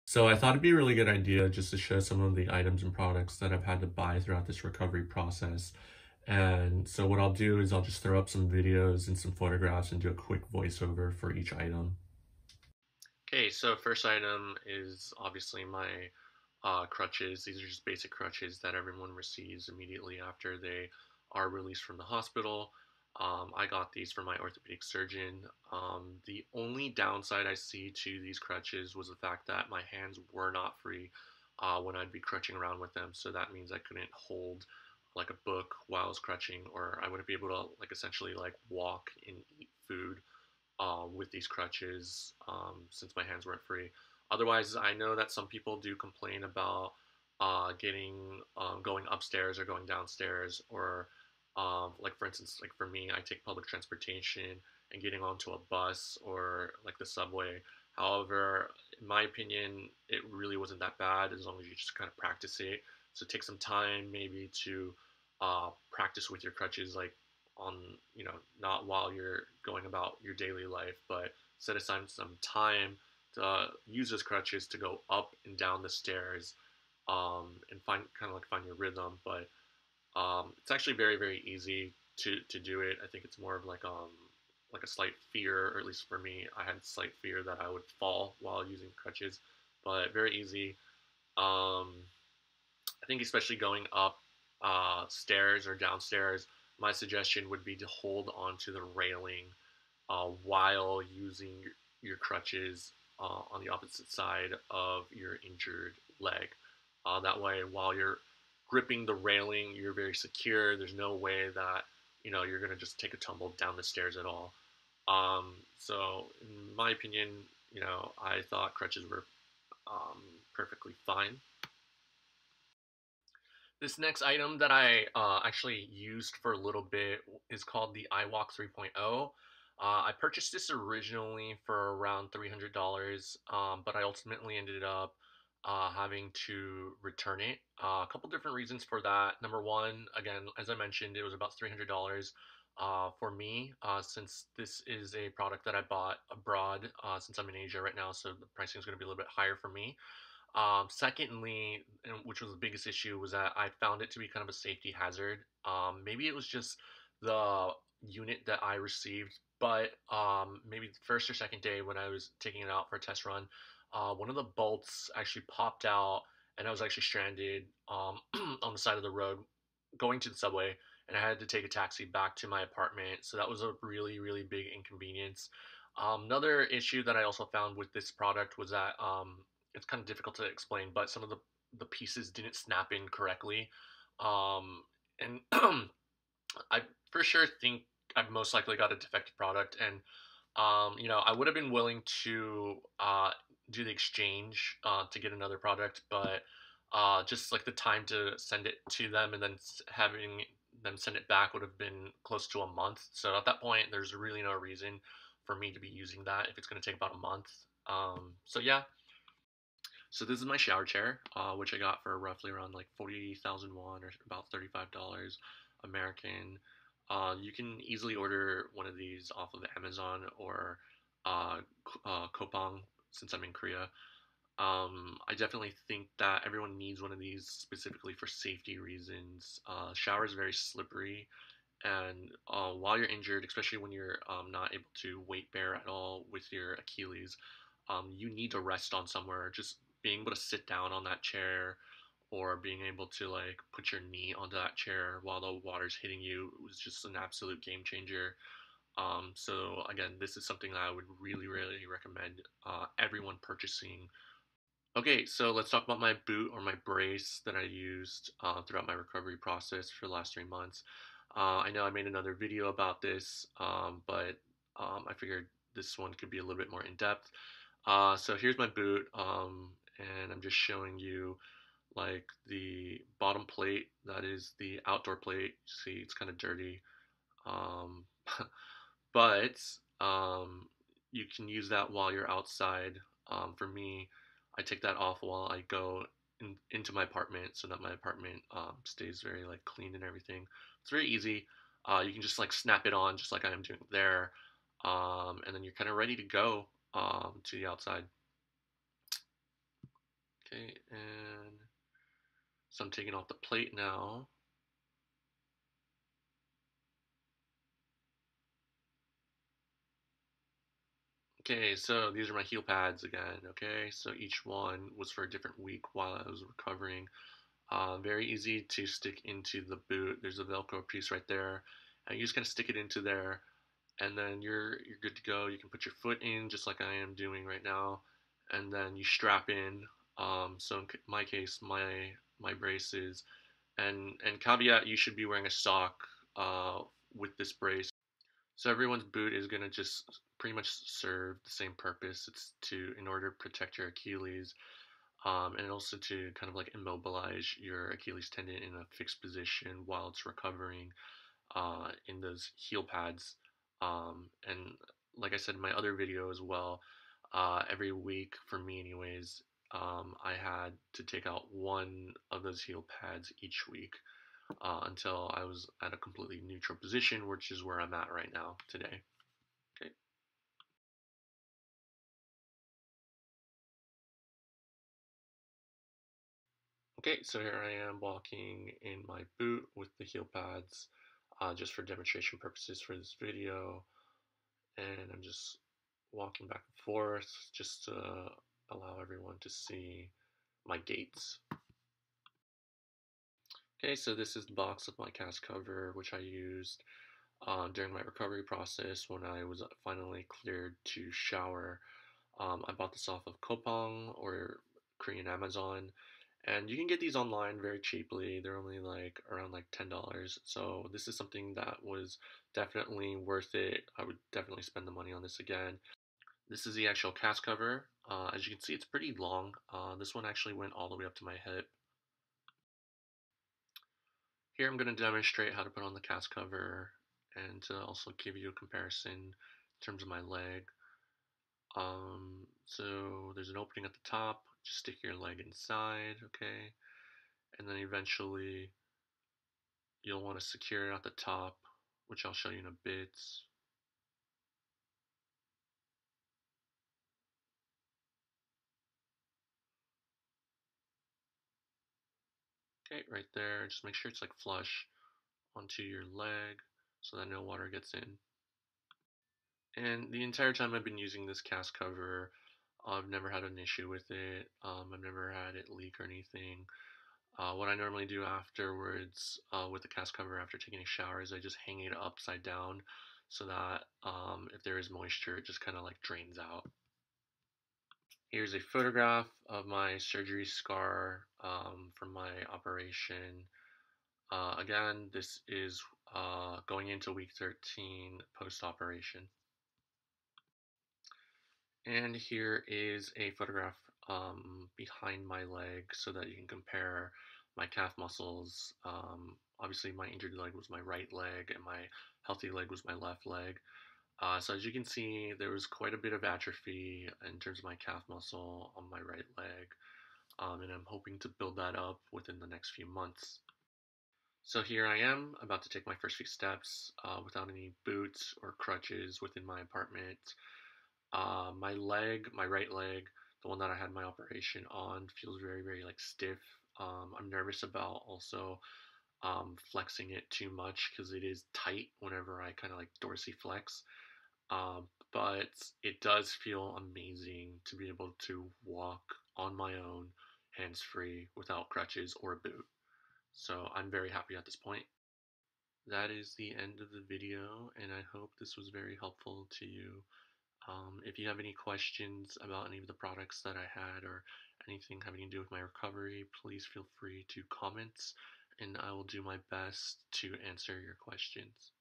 So I thought it'd be a really good idea just to show some of the items and products that I've had to buy throughout this recovery process. And so what I'll do is I'll just throw up some videos and some photographs and do a quick voiceover for each item. Okay, so first item is obviously my crutches. These are just basic crutches that everyone receives immediately after they are released from the hospital. I got these from my orthopedic surgeon. The only downside I see to these crutches was the fact that my hands were not free when I'd be crutching around with them. So that means I couldn't hold like a book while I was crutching, or I wouldn't be able to like essentially like walk and eat food with these crutches since my hands weren't free. Otherwise, I know that some people do complain about getting going upstairs or going downstairs, or like for instance, like for me, I take public transportation and getting onto a bus or like the subway. However, in my opinion, it really wasn't that bad as long as you just kind of practice it. So take some time maybe to practice with your crutches, like on, not while you're going about your daily life, but set aside some time to use those crutches to go up and down the stairs, and find your rhythm. But it's actually very very easy to do it. I think it's more of like a slight fear, or at least for me, I had a slight fear that I would fall while using crutches, but very easy. I think especially going up stairs or downstairs, my suggestion would be to hold onto the railing while using your crutches on the opposite side of your injured leg. That way, while you're gripping the railing, you're very secure. There's no way that you're gonna just take a tumble down the stairs at all. So, in my opinion, I thought crutches were perfectly fine. This next item that I actually used for a little bit is called the iWalk 3.0. I purchased this originally for around $300, but I ultimately ended up having to return it. A couple different reasons for that. Number one, again, as I mentioned, it was about $300 for me, since this is a product that I bought abroad, since I'm in Asia right now, so the pricing is going to be a little bit higher for me. Secondly, and which was the biggest issue, was that I found it to be kind of a safety hazard. Maybe it was just the unit that I received, but maybe the first or second day when I was taking it out for a test run, one of the bolts actually popped out, and I was actually stranded on the side of the road going to the subway, and I had to take a taxi back to my apartment. So that was a really, really big inconvenience. Another issue that I also found with this product was that it's kind of difficult to explain, but some of the pieces didn't snap in correctly, and I for sure think I've most likely got a defective product, and I would have been willing to do the exchange to get another product, but just like the time to send it to them and then having them send it back would have been close to a month. So at that point, there's really no reason for me to be using that if it's going to take about a month. So yeah, so this is my shower chair, which I got for roughly around like 40,000 won, or about $35 American. You can easily order one of these off of Amazon or Coupang, since I'm in Korea. I definitely think that everyone needs one of these specifically for safety reasons. Shower is very slippery, and while you're injured, especially when you're not able to weight bear at all with your Achilles, you need to rest on somewhere. Just being able to sit down on that chair, or being able to like put your knee onto that chair while the water's hitting you, was just an absolute game changer. So again, this is something that I would really, really recommend everyone purchasing. Okay, so let's talk about my boot, or my brace, that I used throughout my recovery process for the last 3 months. I know I made another video about this, but I figured this one could be a little bit more in depth. So here's my boot, and I'm just showing you like the bottom plate. That is the outdoor plate. See, it's kind of dirty, um, but um, you can use that while you're outside. For me, I take that off while I go into my apartment, so that my apartment stays very like clean and everything. It's very easy. You can just like snap it on, just like I am doing there, and then you're kind of ready to go to the outside. Okay, and so I'm taking off the plate now. Okay, so these are my heel pads again, okay? So each one was for a different week while I was recovering. Very easy to stick into the boot. There's a Velcro piece right there. And you just kind of stick it into there, and then you're good to go. You can put your foot in just like I am doing right now, and then you strap in. So in my case, my braces, and caveat, you should be wearing a sock with this brace. So everyone's boot is gonna just pretty much serve the same purpose. It's to in order to protect your Achilles, and also to kind of like immobilize your Achilles tendon in a fixed position while it's recovering in those heel pads. And like I said in my other video as well, every week for me, anyways, I had to take out one of those heel pads each week until I was at a completely neutral position, which is where I'm at right now today. Okay. Okay, so here I am walking in my boot with the heel pads, just for demonstration purposes for this video, and I'm just walking back and forth just to allow everyone to see my gaits. Okay, so this is the box of my cast cover, which I used during my recovery process when I was finally cleared to shower. I bought this off of Coupang or Korean Amazon, and you can get these online very cheaply. They're only like around like $10. So this is something that was definitely worth it. I would definitely spend the money on this again. This is the actual cast cover. As you can see, it's pretty long. This one actually went all the way up to my hip. Here I'm going to demonstrate how to put on the cast cover and to also give you a comparison in terms of my leg. So there's an opening at the top, just stick your leg inside, okay? And then eventually you'll want to secure it at the top, which I'll show you in a bit. Okay, right there, just make sure it's like flush onto your leg so that no water gets in. And the entire time I've been using this cast cover, I've never had an issue with it. I've never had it leak or anything. What I normally do afterwards with the cast cover after taking a shower is I just hang it upside down so that if there is moisture, it just kind of like drains out. Here's a photograph of my surgery scar from my operation. Again, this is going into week 13 post-operation. And here is a photograph behind my leg so that you can compare my calf muscles. Obviously, my injured leg was my right leg, and my healthy leg was my left leg. So as you can see, there was quite a bit of atrophy in terms of my calf muscle on my right leg, and I'm hoping to build that up within the next few months. So here I am, about to take my first few steps without any boots or crutches within my apartment. My leg, my right leg, the one that I had my operation on, feels very, very like stiff. I'm nervous about also flexing it too much because it is tight whenever I kind of like dorsiflex. But it does feel amazing to be able to walk on my own, hands free, without crutches or a boot. So I'm very happy at this point. That is the end of the video, and I hope this was very helpful to you. If you have any questions about any of the products that I had or anything having to do with my recovery, please feel free to comment, and I will do my best to answer your questions.